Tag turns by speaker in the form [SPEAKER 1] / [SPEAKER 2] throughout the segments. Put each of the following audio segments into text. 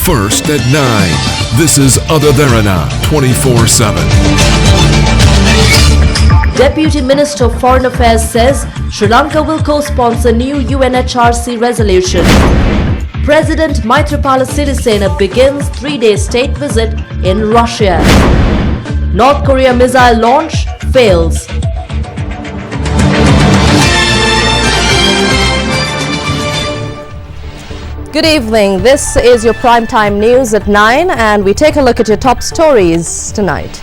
[SPEAKER 1] First at 9. This is Derana 24/7.
[SPEAKER 2] Deputy Minister of Foreign Affairs says Sri Lanka will co-sponsor new UNHRC resolution. President Maithripala Sirisena begins 3-day state visit in Russia. North Korea missile launch fails. Good evening. This is your primetime news at 9 and we take a look at your top stories tonight.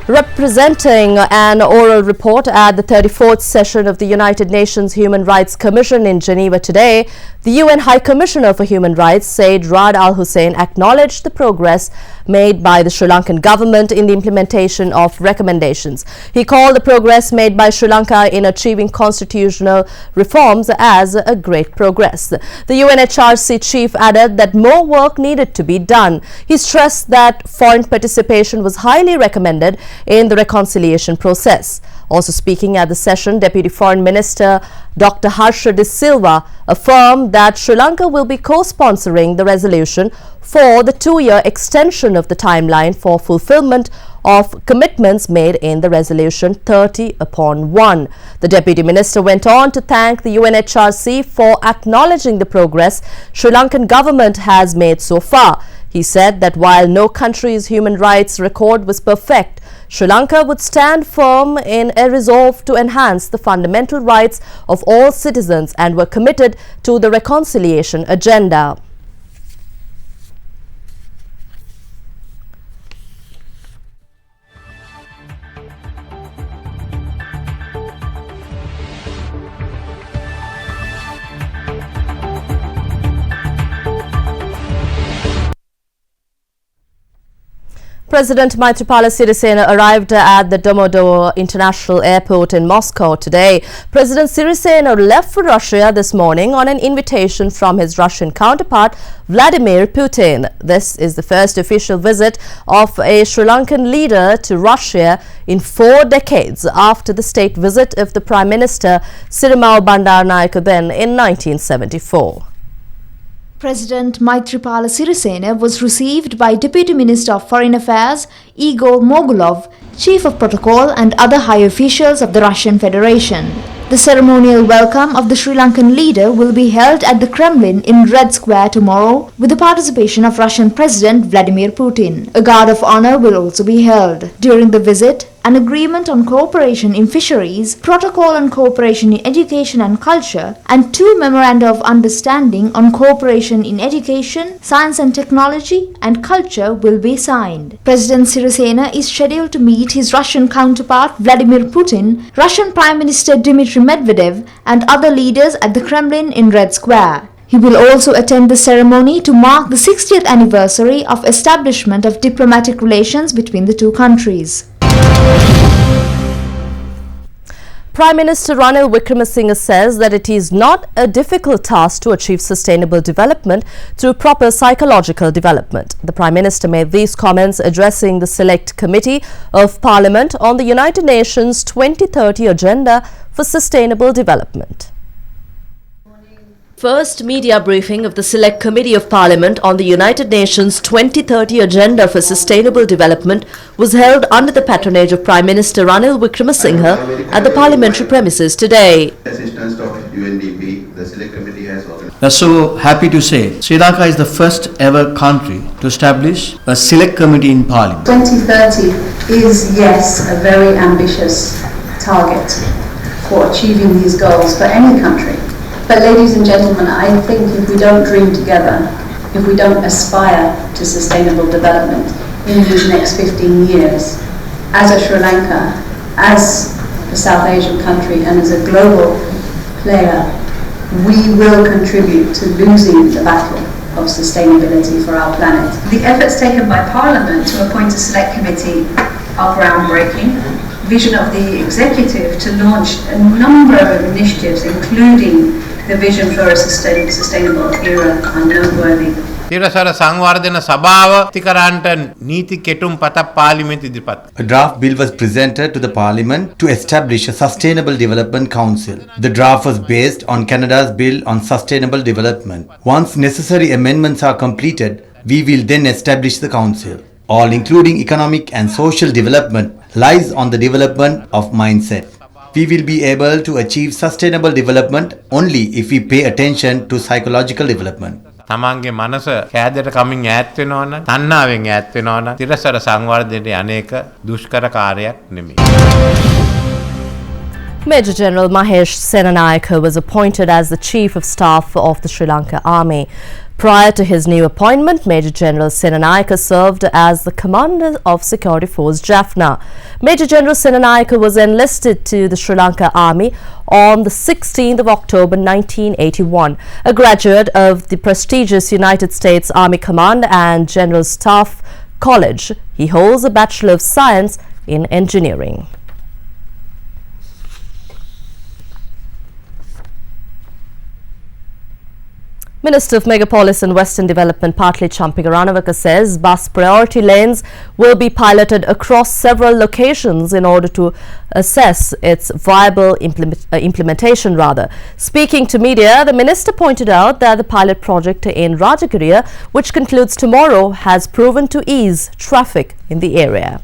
[SPEAKER 2] Representing an oral report at the 34th session of the United Nations Human Rights Commission in Geneva today, the UN High Commissioner for Human Rights, Said Rad Al Hussein, acknowledged the progress made by the Sri Lankan government in the implementation of recommendations. He called the progress made by Sri Lanka in achieving constitutional reforms as a great progress. The UNHRC chief added that more work needed to be done. He stressed that foreign participation was highly recommended in the reconciliation process. Also speaking at the session, Deputy Foreign Minister Dr. Harsha De Silva affirmed that Sri Lanka will be co-sponsoring the resolution for the 2-year extension of the timeline for fulfillment of commitments made in the resolution 30/1. The Deputy Minister went on to thank the UNHRC for acknowledging the progress Sri Lankan government has made so far. He said that while no country's human rights record was perfect, Sri Lanka would stand firm in a resolve to enhance the fundamental rights of all citizens and were committed to the reconciliation agenda. President Maithripala Sirisena arrived at the Domodedovo International Airport in Moscow today. President Sirisena left for Russia this morning on an invitation from his Russian counterpart Vladimir Putin. This is the first official visit of a Sri Lankan leader to Russia in 4 decades after the state visit of the Prime Minister Sirimao Bandaranaike then in 1974.
[SPEAKER 3] President Maithripala Sirisena was received by Deputy Minister of Foreign Affairs Igor Mogulov, Chief of Protocol and other high officials of the Russian Federation. The ceremonial welcome of the Sri Lankan leader will be held at the Kremlin in Red Square tomorrow with the participation of Russian President Vladimir Putin. A guard of honor will also be held. During the visit, an agreement on cooperation in fisheries, protocol on cooperation in education and culture, and 2 memoranda of understanding on cooperation in education, science and technology, and culture will be signed. President Sirisena is scheduled to meet his Russian counterpart Vladimir Putin, Russian Prime Minister Dmitry Medvedev, and other leaders at the Kremlin in Red Square. He will also attend the ceremony to mark the 60th anniversary of establishment of diplomatic relations between the two countries.
[SPEAKER 2] Prime Minister Ranil Wickremesinghe says that it is not a difficult task to achieve sustainable development through proper psychological development. The Prime Minister made these comments addressing the Select Committee of Parliament on the United Nations 2030 Agenda for Sustainable Development. First media briefing of the Select Committee of Parliament on the United Nations 2030 Agenda for Sustainable Development was held under the patronage of Prime Minister Ranil Wickremesinghe at the parliamentary premises today.
[SPEAKER 4] Assistance of UNDP, the Select Committee has organized.
[SPEAKER 5] We are so happy to say Sri Lanka is the first ever country to establish a Select Committee in Parliament.
[SPEAKER 6] 2030 is, yes, a very ambitious target for achieving these goals for any country. But ladies and gentlemen, I think if we don't dream together, if we don't aspire to sustainable development in these next 15 years, as a Sri Lanka, as a South Asian country and as a global player, we will contribute to losing the battle of sustainability for our planet. The efforts taken by Parliament to appoint a select committee are groundbreaking. Vision of the executive to launch a number of initiatives, including the vision for a sustainable era, are noteworthy.
[SPEAKER 7] තිරසර සංවර්ධන සභාව තිකරන්ට නීති කෙටුම් පතක් පාර්ලිමේන්තු ඉදිරිපත්.
[SPEAKER 8] A draft bill was presented to the Parliament to establish a Sustainable Development Council. The draft was based on Canada's Bill on Sustainable Development. Once necessary amendments are completed, We will then establish the council. All including economic and social development lies on the development of mindset. We will be able to achieve sustainable development only if we pay attention to psychological development.
[SPEAKER 7] තමන්ගේ මනස කෑදරට කමින් ඈත් වෙනවා නම් තණ්හාවෙන් ඈත් වෙනවා නම් තිරසර සංවර්ධනයේ අනේක දුෂ්කර කාර්යයක් නෙමෙයි.
[SPEAKER 2] Major General Mahesh Senanayake was appointed as the Chief of Staff of the Sri Lanka Army. Prior to his new appointment, Major General Senanayake served as the Commander of Security Force Jaffna. Major General Senanayake was enlisted to the Sri Lanka Army on the 16th of October 1981. A graduate of the prestigious United States Army Command and General Staff College, he holds a Bachelor of Science in Engineering. Minister of Megapolis and Western Development Partly Champigaranavaka says bus priority lanes will be piloted across several locations in order to assess its viable implementation. Speaking to media, the minister pointed out that the pilot project in Rajagiriya, which concludes tomorrow, has proven to ease traffic in the area.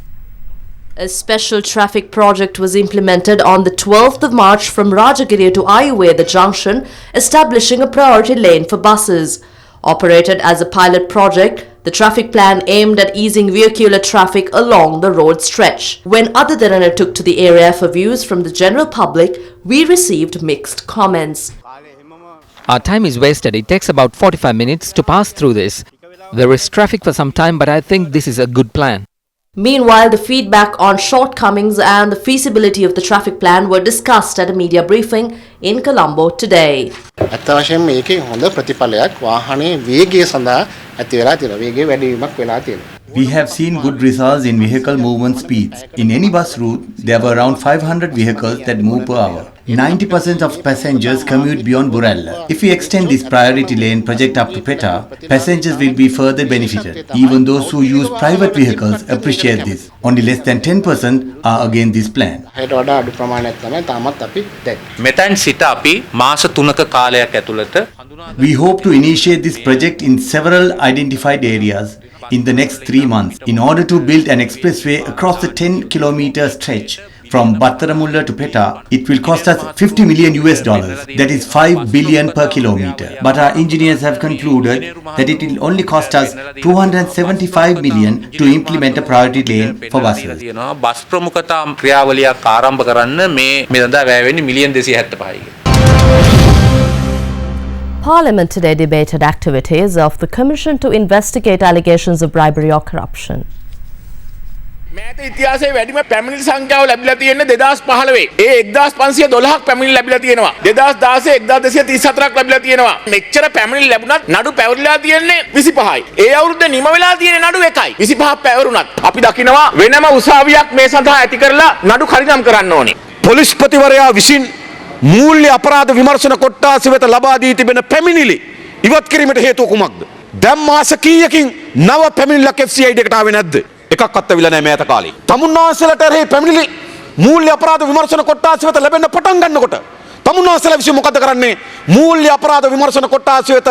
[SPEAKER 2] A special traffic project was implemented on the 12th of March from Rajagiriya to Ayurveda Junction, establishing a priority lane for buses. Operated as a pilot project, the traffic plan aimed at easing vehicular traffic along the road stretch. When other Derana took to the area for views from the general public, we received mixed comments.
[SPEAKER 9] Our time is wasted. It takes about 45 minutes to pass through this. There is traffic for some time, but I think this is a good plan.
[SPEAKER 2] Meanwhile, the feedback on shortcomings and the feasibility of the traffic plan were discussed at a media briefing in Colombo today.
[SPEAKER 8] We have seen good results in vehicle movement speeds. In any bus route, there were around 500 vehicles that move per hour. 90% of passengers commute beyond Burella. If we extend this priority lane project up to Peta, passengers will be further benefited. Even those who use private vehicles appreciate this. Only less than 10% are against this plan. We hope to initiate this project in several identified areas in the next 3 months in order to build an expressway across the 10-kilometer stretch from Battaramulla to Peta. It will cost us $50 million, that is 5 billion per kilometer. But our engineers have concluded that it will only cost us 275 million to implement a priority lane for buses.
[SPEAKER 2] Parliament today debated activities of the Commission to investigate allegations of bribery or corruption.
[SPEAKER 10] මෑත ඉතිහාසයේ වැඩිම පැමිණිලි සංඛ්‍යාව ලැබිලා තියෙන්නේ 2015. ඒ 1512ක් පැමිණිලි ලැබිලා තියෙනවා. 2016 1234ක් ලැබිලා තියෙනවා. මෙච්චර පැමිණිලි ලැබුණත් නඩු පැවරිලා තියෙන්නේ 25යි. ඒ අවුරුද්දේ නිම වෙලා තියෙන නඩු 1යි. 25ක් පැවරුණත් අපි දකිනවා වෙනම උසාවියක් මේ සඳහා ඇති කරලා නඩු කරිනම් කරන්න ඕනේ. පොලිස්පතිවරයා විසින් මූල්‍ය අපරාධ විමර්ශන කොට්ටාස වෙත ලබා දී තිබෙන පැමිණිලි ඉවත් කිරීමට හේතුව කුමක්ද? දැන් මාස කීයකින් නව පැමිණිල්ලක් FCID එකට ආවේ නැද්ද? එකක් අත්විලා නැහැ මෑත කාලේ. තමුන්නාසලට එරෙහි පැමිණිලි මූල්‍ය අපරාධ විමර්ශන කොට්ටාස වෙත ලැබෙන්න පටන් ගන්නකොට තමුන්නාසල විසින් මොකද කරන්නේ? මූල්‍ය අපරාධ විමර්ශන කොට්ටාස වෙත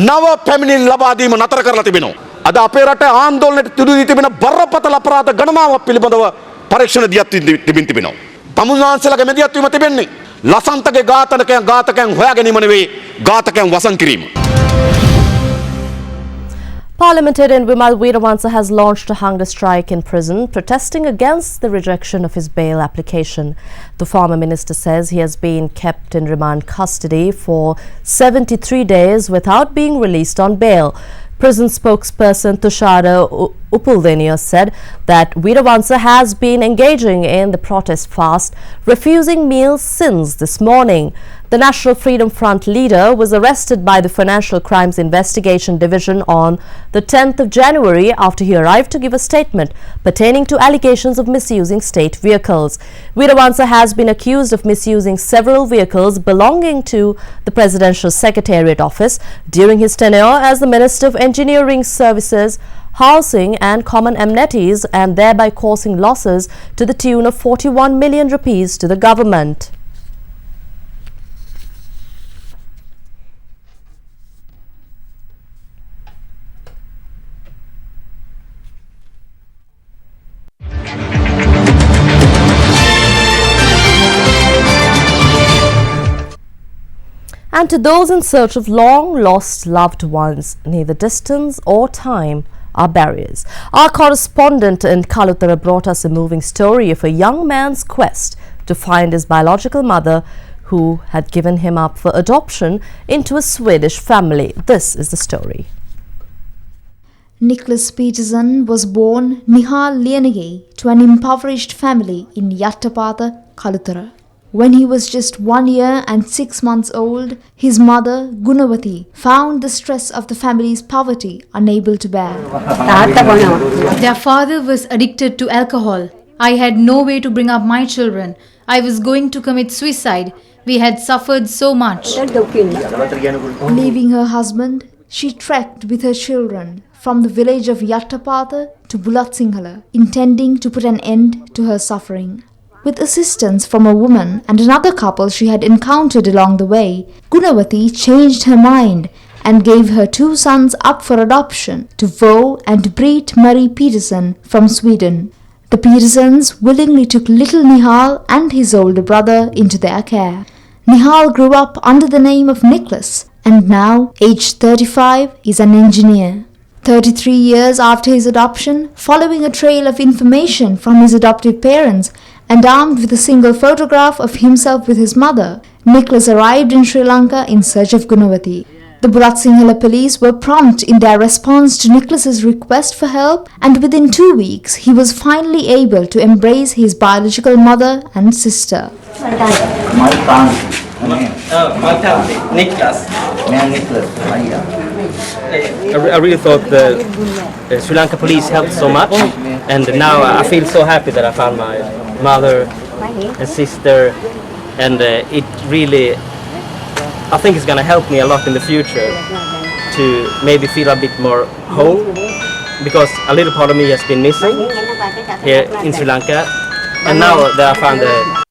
[SPEAKER 10] නව පැමිණිලි ලබා දීම නතර කරලා තිබෙනවා. අද අපේ රට ආందోලනයට තුඩු දී තිබෙන බරපතල අපරාධ ගණනාවක් පිළිබඳව පරීක්ෂණ දියත් තිබෙනවා. තමුන්නාසලගේ මෙදියත් වීම තිබෙන්නේ ලසන්තගේ ඝාතකයන් හොයා ගැනීම නෙවෙයි, ඝාතකයන් වසන් කිරීම.
[SPEAKER 2] Parliamentarian Vimal Weerawansa has launched a hunger strike in prison, protesting against the rejection of his bail application. The former minister says he has been kept in remand custody for 73 days without being released on bail. Prison spokesperson Tushara Upuldenio said that Weerawansa has been engaging in the protest fast, refusing meals since this morning. The National Freedom Front leader was arrested by the Financial Crimes Investigation Division on the 10th of January after he arrived to give a statement pertaining to allegations of misusing state vehicles. Weerawansa has been accused of misusing several vehicles belonging to the Presidential Secretariat office during his tenure as the Minister of Engineering Services, Housing and Common Amenities, and thereby causing losses to the tune of 41 million rupees to the government. And to those in search of long-lost loved ones, neither distance or time are barriers. Our correspondent in Kalutara brought us a moving story of a young man's quest to find his biological mother who had given him up for adoption into a Swedish family. This is the story.
[SPEAKER 3] Nicholas Peterson was born Nihal Lienege to an impoverished family in Yattapatha, Kalutara. When he was just 1 year and 6 months old, his mother, Gunavati, found the stress of the family's poverty unable to bear.
[SPEAKER 11] Their father was addicted to alcohol. I had no way to bring up my children. I was going to commit suicide. We had suffered so much.
[SPEAKER 3] Leaving her husband, she trekked with her children from the village of Yattapatha to Bulatsinhala, intending to put an end to her suffering. With assistance from a woman and another couple she had encountered along the way, Gunavati changed her mind and gave her 2 sons up for adoption to Vo and Britt Marie Peterson from Sweden. The Petersons willingly took little Nihal and his older brother into their care. Nihal grew up under the name of Nicholas and now, aged 35, is an engineer. 33 years after his adoption, following a trail of information from his adoptive parents, and armed with a single photograph of himself with his mother, Nicholas arrived in Sri Lanka in search of Gunavati. The Bulatsinhala police were prompt in their response to Nicholas's request for help, and within 2 weeks he was finally able to embrace his biological mother and sister.
[SPEAKER 12] My family, Nicholas. I really thought the Sri Lanka police helped so much, and now I feel so happy that I found my mother and sister, and it really, I think it's going to help me a lot in the future to maybe feel a bit more home, because a little part of me has been missing here in Sri Lanka, and now that I found the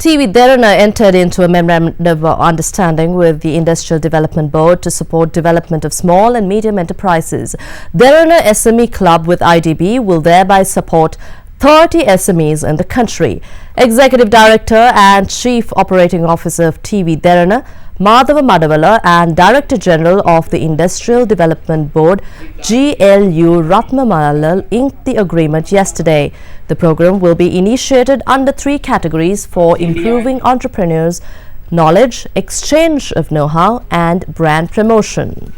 [SPEAKER 2] TV Derana entered into a memorandum of understanding with the Industrial Development Board to support development of small and medium enterprises. Derana SME Club with IDB will thereby support 30 SMEs in the country. Executive Director and Chief Operating Officer of TV Derana, Madhava Madavala, and Director General of the Industrial Development Board, GLU Ratnamalal, inked the agreement yesterday. The program will be initiated under 3 categories for improving entrepreneurs' knowledge, exchange of know-how, and brand promotion.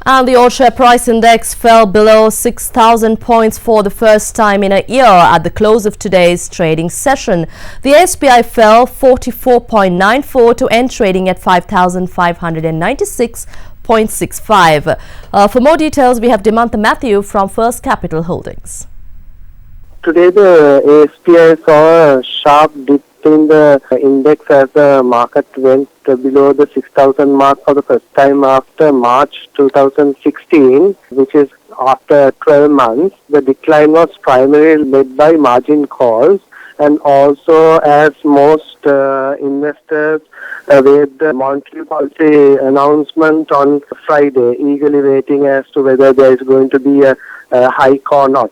[SPEAKER 2] And the all-share price index fell below 6,000 points for the first time in a year at the close of today's trading session. The SPI fell 44.94 to end trading at 5,596.65. For more details, we have Dimantha Matthew from First Capital Holdings.
[SPEAKER 13] Today the ASPI saw a sharp dip in the index as the market went below the 6,000 mark for the first time after March 2016, which is after 12 months. The decline was primarily led by margin calls, and also as most investors await the monetary policy announcement on Friday, eagerly waiting as to whether there is going to be a hike or not.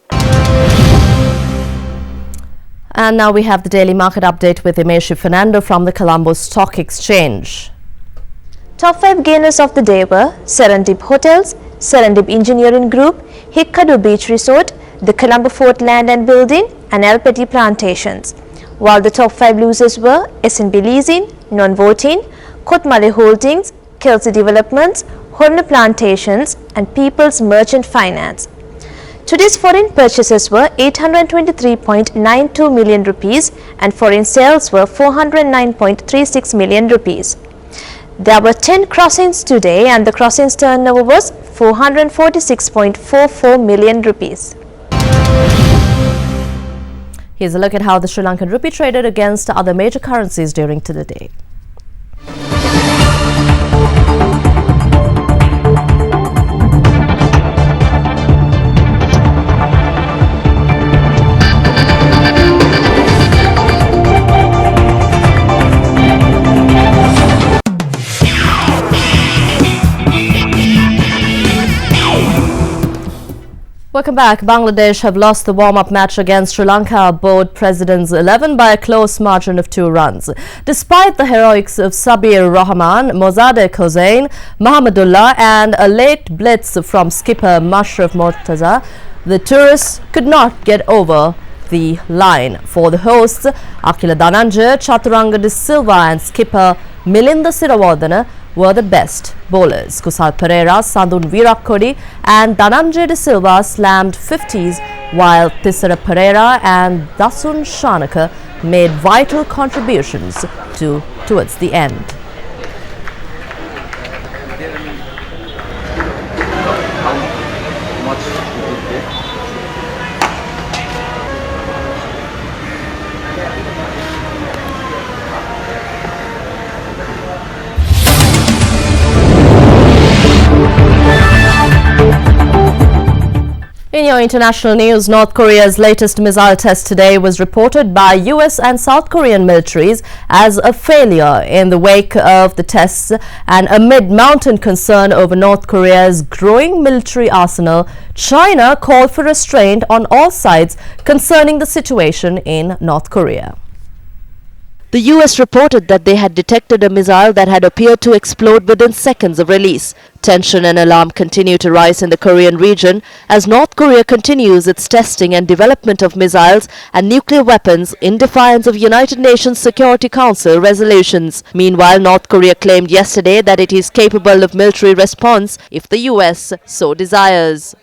[SPEAKER 2] And now we have the daily market update with Imeshi Fernando from the Colombo Stock Exchange.
[SPEAKER 14] Top 5 gainers of the day were Serendip Hotels, Serendip Engineering Group, Hikkadu Beach Resort, the Colombo Fort Land and Building, and El Petit Plantations. While the top 5 losers were SNB Leasing, Non-Voting, Kotmale Holdings, Kelsey Developments, Horner Plantations, and People's Merchant Finance. Today's foreign purchases were 823.92 million rupees and foreign sales were 409.36 million rupees. There were 10 crossings today and the crossings turnover was 446.44 million rupees. Here's a look at how the Sri Lankan rupee traded against other major currencies during the day.
[SPEAKER 2] Welcome back. Bangladesh have lost the warm-up match against Sri Lanka board Presidents 11 by a close margin of 2 runs. Despite the heroics of Sabir Rahman, Mozadek Hossain, Mahamadullah and a late blitz from skipper Mashraf Mortaza, the tourists could not get over the line. For the hosts, Akila Dhananjaya, Chaturanga de Silva and skipper Milinda Sirawardana were the best bowlers. Kusal Pereira, Sandun Virakodi and Dhananjaya de Silva slammed 50s, while Tissara Pereira and Dasun Shanaka made vital contributions towards the end. In your international news, North Korea's latest missile test today was reported by US and South Korean militaries as a failure. In the wake of the tests and amid mounting concern over North Korea's growing military arsenal, China called for restraint on all sides concerning the situation in North Korea. The US reported that they had detected a missile that had appeared to explode within seconds of release. Tension and alarm continue to rise in the Korean region as North Korea continues its testing and development of missiles and nuclear weapons in defiance of United Nations Security Council resolutions. Meanwhile, North Korea claimed yesterday that it is capable of military response if the US so desires.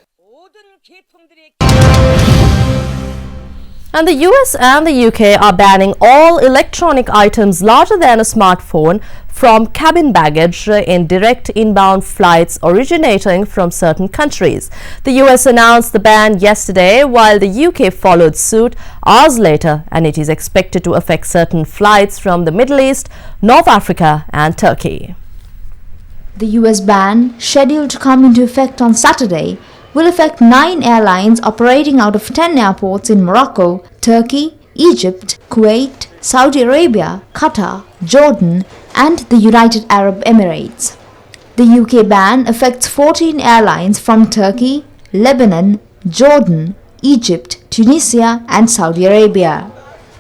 [SPEAKER 2] And the US and the UK are banning all electronic items larger than a smartphone from cabin baggage in direct inbound flights originating from certain countries. The US announced the ban yesterday, while the UK followed suit hours later, and it is expected to affect certain flights from the Middle East, North Africa and Turkey.
[SPEAKER 3] The US ban, scheduled to come into effect on Saturday, will affect 9 airlines operating out of 10 airports in Morocco, Turkey, Egypt, Kuwait, Saudi Arabia, Qatar, Jordan and the United Arab Emirates. The UK ban affects 14 airlines from Turkey, Lebanon, Jordan, Egypt, Tunisia and Saudi Arabia.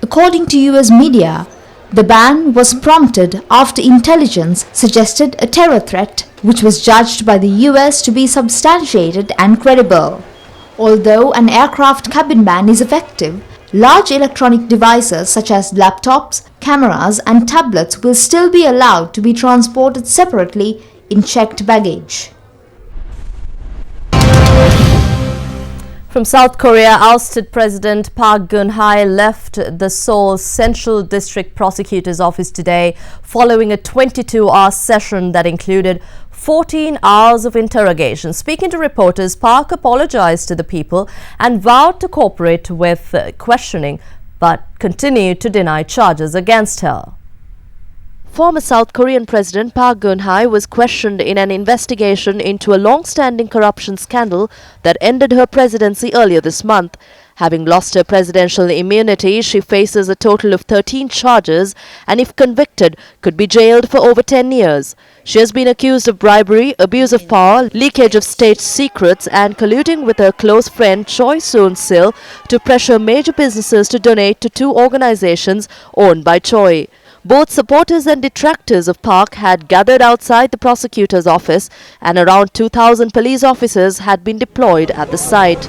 [SPEAKER 3] According to US media, the ban was prompted after intelligence suggested a terror threat, which was judged by the US to be substantiated and credible. Although an aircraft cabin ban is effective, large electronic devices such as laptops, cameras and tablets will still be allowed to be transported separately in checked baggage. From South Korea, ousted President Park Geun-hye left the Seoul Central District Prosecutor's Office today following a 22-hour session that included 14 hours of interrogation. Speaking to reporters, Park apologized to the people and vowed to cooperate with questioning, but continued to deny charges against her. Former South Korean President Park Geun-hye was questioned in an investigation into a long-standing corruption scandal that ended her presidency earlier this month. Having lost her presidential immunity, she faces a total of 13 charges and, if convicted, could be jailed for over 10 years. She has been accused of bribery, abuse of power, leakage of state secrets and colluding with her close friend Choi Soon-sil to pressure major businesses to donate to 2 organizations owned by Choi. Both supporters and detractors of Park had gathered outside the prosecutor's office, and around 2,000 police officers had been deployed at the site.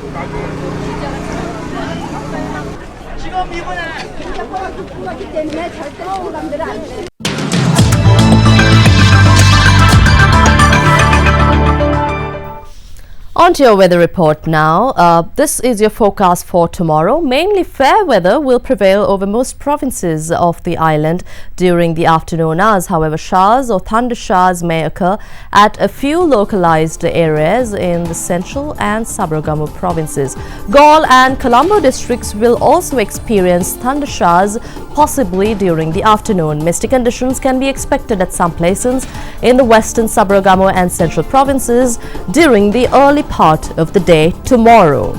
[SPEAKER 3] On to your weather report now. This is your forecast for tomorrow. Mainly fair weather will prevail over most provinces of the island during the afternoon hours. However, showers or thunder showers may occur at a few localized areas in the central and Sabaragamu provinces. Galle and Colombo districts will also experience thunder showers, possibly during the afternoon. Misty conditions can be expected at some places in the western Sabaragamu and central provinces during the early part of the day tomorrow.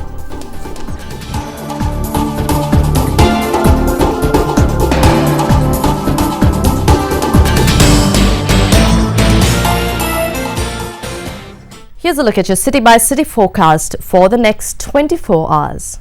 [SPEAKER 2] Here's a look at your city-by-city forecast for the next 24 hours.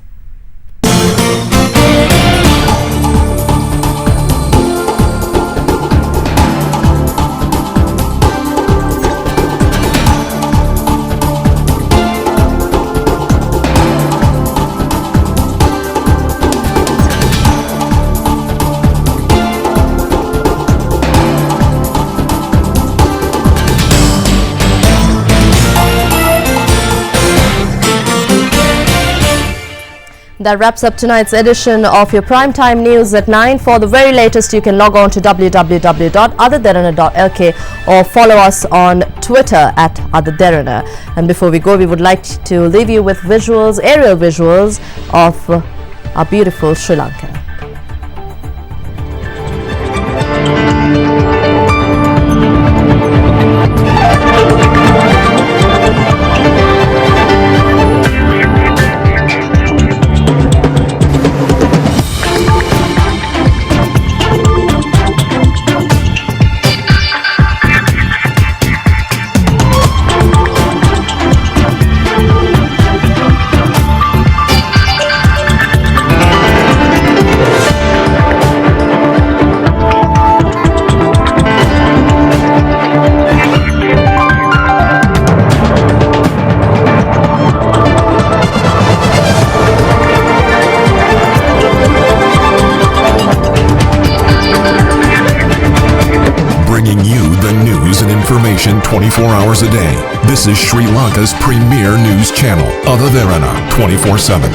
[SPEAKER 2] That wraps up tonight's edition of your primetime news at 9. For the very latest, you can log on to www.otherderana.lk or follow us on Twitter at otherderana. And before we go, we would like to leave you with visuals, aerial visuals of our beautiful Sri Lanka.
[SPEAKER 1] Bringing you the news and information 24 hours a day. This is Sri Lanka's premier news channel, Other Derana, 24/7.